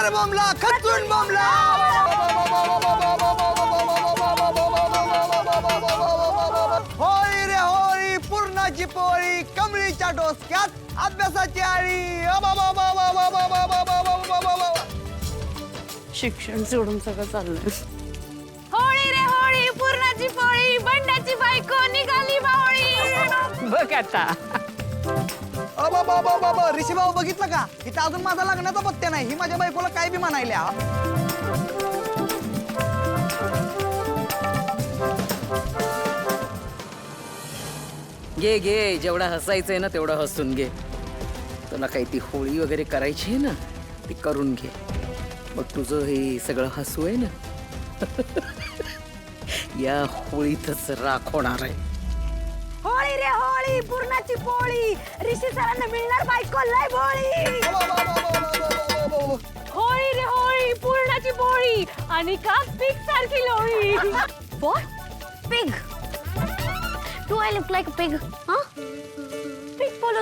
जोरदार बोंबला खचून बोंबला होळी रे होळी पूर्णाची पोळी कमळीच्या डोसक्यात अभ्यासाची आळी शिक्षण सोडून सगळं चाललंय. होळी रे होळी पूर्णाची पोळी बंड्याची बायको निघाली मावळी. बघ आता ऋषी भाऊ बघितलं का इथं अजून माझा लग्नाचा पत्त्या नाही ही माझ्या बायकोला काय बी म्हणायल्या घे घे जेवढा हसायचंय ना तेवढं हसून घे. तुला काही ती होळी वगैरे करायची आहे ना ती करून घे. मग तुझं हे सगळं हसू आहे ना या होळीतच राख होणार आहे. होळी रे होळी पूर्णाची पोळी ऋषी सरांना मिळणार बायको लय भोळी. होळी रे होळी पूर्णाची पोळी आणि का पिग सारखी लोळी. What? Pig? Do I look like a pig? Huh? Pig बोलो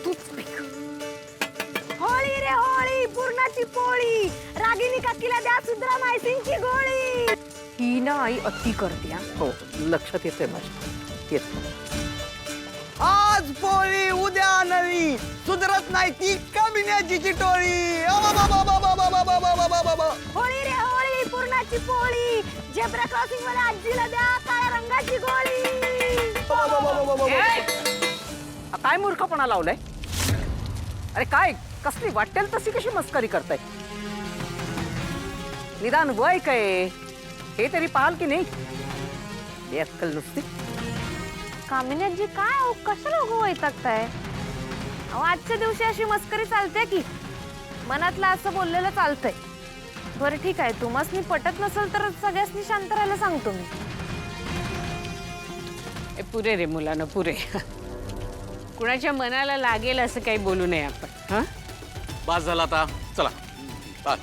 तूच pig. होळी रे होळी पूर्णाची पोळी रागिनी काकीला द्या सुद्रा मायसिंगची गोळी. ही ना आई अति करते. हो लक्षात येते माझ्या येत. आज पोळी उद्या नळी सुधरत नाही ती कमिन्याची चिटोळी होळी रे होळी पूर्णाची पोळी झेब्रा क्रॉसिंग मध्ये आजीला द्या काळ्या रंगाची गोळी. काय मूर्खपणा लावलाय. अरे काय कसली वाटेल तशी कशी मस्करी करताय. निदान वय काय हे तरी पाहाल की नाही. अक्कल नुसती. कामिनीजी काय हो कशाला उगं वैतागताय. आजच्या दिवशी अशी मस्करी चालते की मनातलं असं बोललेलं चालतंय. बरं ठीक आहे तुम्हासनी पटत नसेल तर सगळ्यांनी शांत राहायला सांगतो मी. पुरे रे मुलांना पुरे. कुणाच्या मनाला लागेल असं काही बोलू नये आपण. हा बस झाला आता चला बस.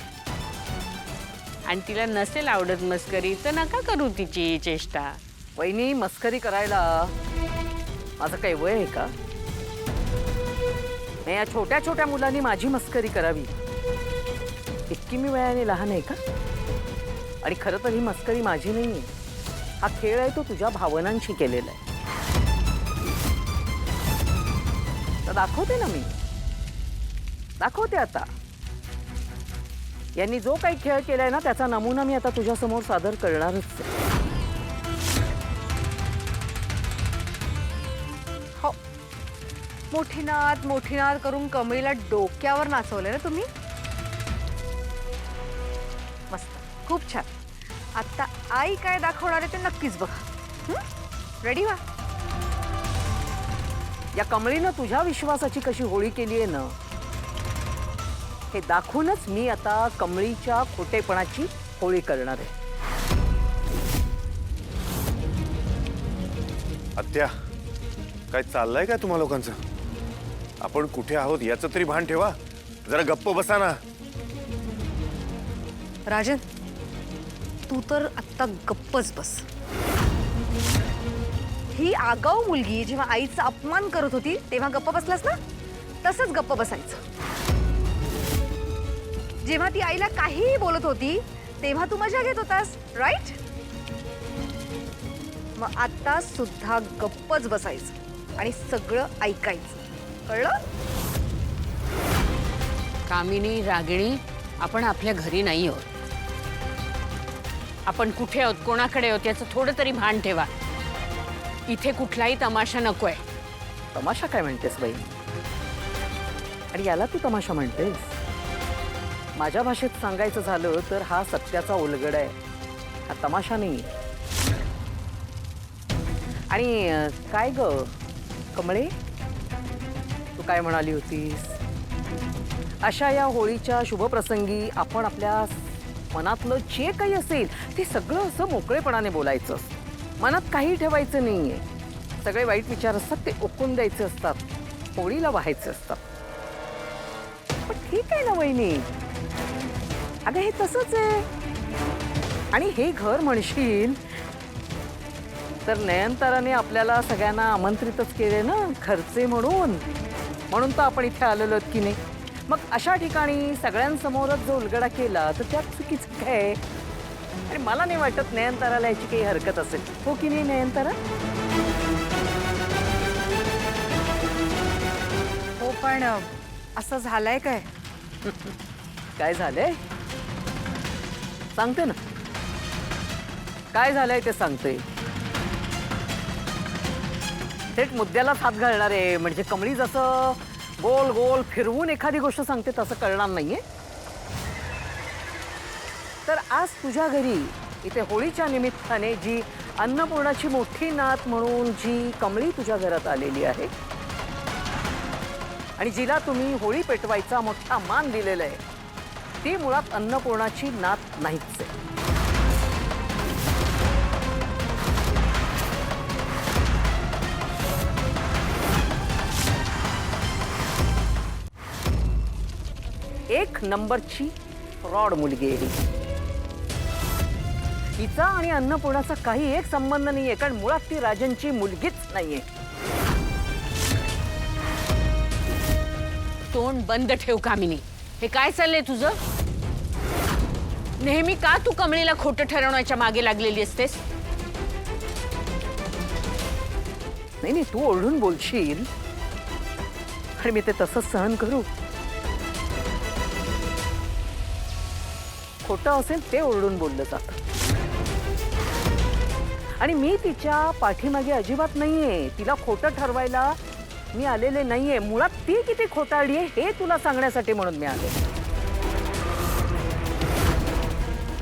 आणि तिला नसेल आवडत मस्करी तर नका करू तिची चेष्टा. वहिनी मस्करी करायला माझं काही वय आहे का. नाही या छोट्या छोट्या मुलांनी माझी मस्करी करावी इतकी मी वयाने लहान आहे का. आणि खरं तर ही मस्करी माझी नाहीये. हा खेळ आहे तो तुझ्या भावनांशी केलेला आहे. तर दाखवते ना मी दाखवते आता. यांनी जो काही खेळ केलाय ना त्याचा नमुना मी आता तुझ्या समोर सादर करणारच आहे. हो मोठीनाद करून कमळीला डोक्यावर नाचवले ना तुम्ही. मस्त खूप छान. आता आई काय दाखवणार आहे ते नक्कीच बघा. रेडी व्हा. या कमळीनं तुझ्या विश्वासाची कशी होळी केली आहे ना हे दाखवूनच मी आता कमळीच्या खोटेपणाची होळी करणार आहे. आत्या काय चाललंय काय तुम्हा लोकांचं. आपण कुठे आहोत याचं तरी भान ठेवा. जरा गप्प बसा ना. राजन तू तर आत्ता गप्पच बस. ही आगाऊ मुलगी जेव्हा आईचा अपमान करत होती तेव्हा गप्प बसलास ना तसंच गप्प बसायचं. जेव्हा ती आईला काहीही बोलत होती तेव्हा तू मजा घेत होतास राईट. मग आता सुद्धा गप्पच बसायचं आणि सगळं ऐकायचं कळलं. कामिनी रागिणी आपण आपल्या घरी नाही आहोत. आपण कुठे आहोत कोणाकडे आहोत याचं थोडं तरी भान ठेवा. इथे कुठलाही तमाशा नकोय. तमाशा काय म्हणतेस बाई. आणि याला तू तमाशा म्हणतेस. माझ्या भाषेत सांगायचं झालं तर हा सत्याचा उलगडा आहे. हा तमाशा नाही. आणि काय ग कमळे तू काय म्हणाली होतीस. अशा या होळीच्या शुभप्रसंगी आपण आपल्या मनातलं जे काही असेल ते सगळं असं मोकळेपणाने बोलायचं. मनात काही ठेवायचं नाहीये. सगळे वाईट विचार असतात ते ओकून द्यायचे असतात. होळीला व्हायचे असतात. पण ठीक आहे ना वहिनी. अगं हे तसंच आहे. आणि हे घर म्हणशील तर नयनताराने आपल्याला सगळ्यांना आमंत्रितच केले ना खर्चे म्हणून. म्हणून तर आपण इथे आलेलो की नाही. मग अशा ठिकाणी सगळ्यांसमोरच जो उलगडा केला तर त्यात चुकीचं काय आहे? आणि मला नाही वाटत नयनताराला याची काही हरकत असेल. हो की नाही नयनतारा? हो पण असं झालंय काय? काय झालंय सांगते ना. काय झालंय ते सांगते. थेट मुद्द्यालाच हात घालणार आहे. म्हणजे कमळी जसं गोल गोल फिरवून एखादी गोष्ट सांगते तसं कळणार नाहीये. तर आज तुझ्या घरी इथे होळीच्या निमित्ताने जी अन्नपूर्णाची मोठी नात म्हणून जी कमळी तुझ्या घरात आलेली आहे आणि जिला तुम्ही होळी पेटवायचा मोठा मान दिलेला आहे, ती मुळात अन्नपूर्णाची नात नाहीच आहे. एक नंबरची फ्रॉड मुलगी आहे ही. हिचा आणि अन्नपूर्णाचा काही एक संबंध नाहीये, कारण मुळात ती राजनची मुलगीच नाहीये. तोंड बंद ठेव कामिनी. हे काय चाललंय तुझं? नेहमी का तू कमळीला खोटं ठरवण्याच्या मागे लागलेली असतेस? नाही नाही, तू ओरडून बोलशील आणि मी ते तसंच सहन करू? खोटं असेल ते ओरडून बोललं जातं. आणि मी तिच्या पाठीमागे अजिबात नाहीये. तिला खोटं ठरवायला मी आलेले नाहीये. मुळात ती किती खोटारडी आहे हे तुला सांगण्यासाठी म्हणून मी आले.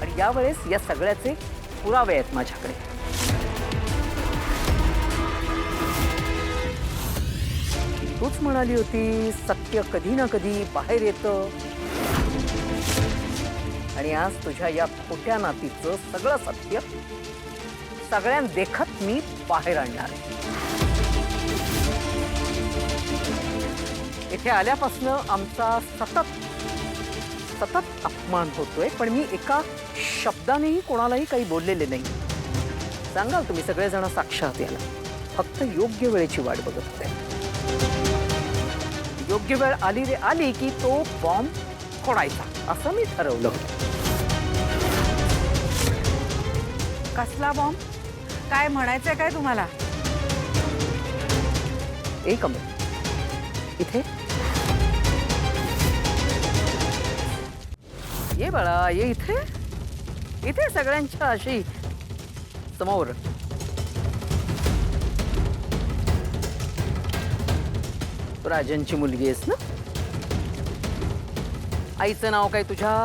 आणि यावेळेस या सगळ्याचे पुरावे आहेत माझ्याकडे. तूच म्हणाली होती सत्य कधी ना कधी बाहेर येतं. आणि आज तुझ्या या खोट्या नातीचं सगळं सत्य सगळ्यां देखत मी बाहेर आणणार आहे. इथे आल्यापासून आमचा सतत अपमान होतोय, पण मी एका शब्दानेही कोणालाही काही बोललेले नाही. सांगाल तुम्ही सगळेजण साक्षात याला. फक्त योग्य वेळेची वाट बघत होते. योग्य वेळ आली रे आली की तो बॉम्ब फोडायचा असं मी ठरवलं होतं. कसला बॉम्ब? काय म्हणायचंय काय तुम्हाला? एक कमल इथे ये बाळा, ये इथे. इथे सगळ्यांच्या अशी समोर. तू राजनची मुलगी आहेस ना? आईचं नाव काय तुझ्या?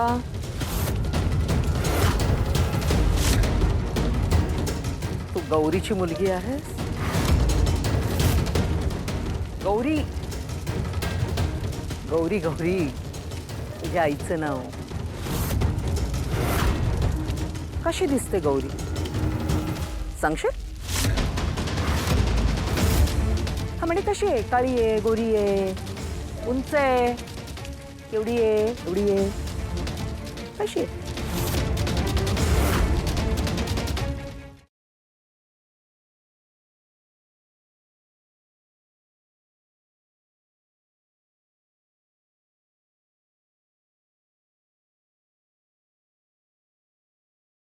तू गौरीची मुलगी आहेस? गौरी गौरी गौरी तुझ्या आईचं नाव. कशी दिसते गौरी सांगशील? हा म्हणजे कशी आहे? काळी आहे, गोरी आहे, उंच आहे, केवढी आहे, एवढी आहे, कशी आहे?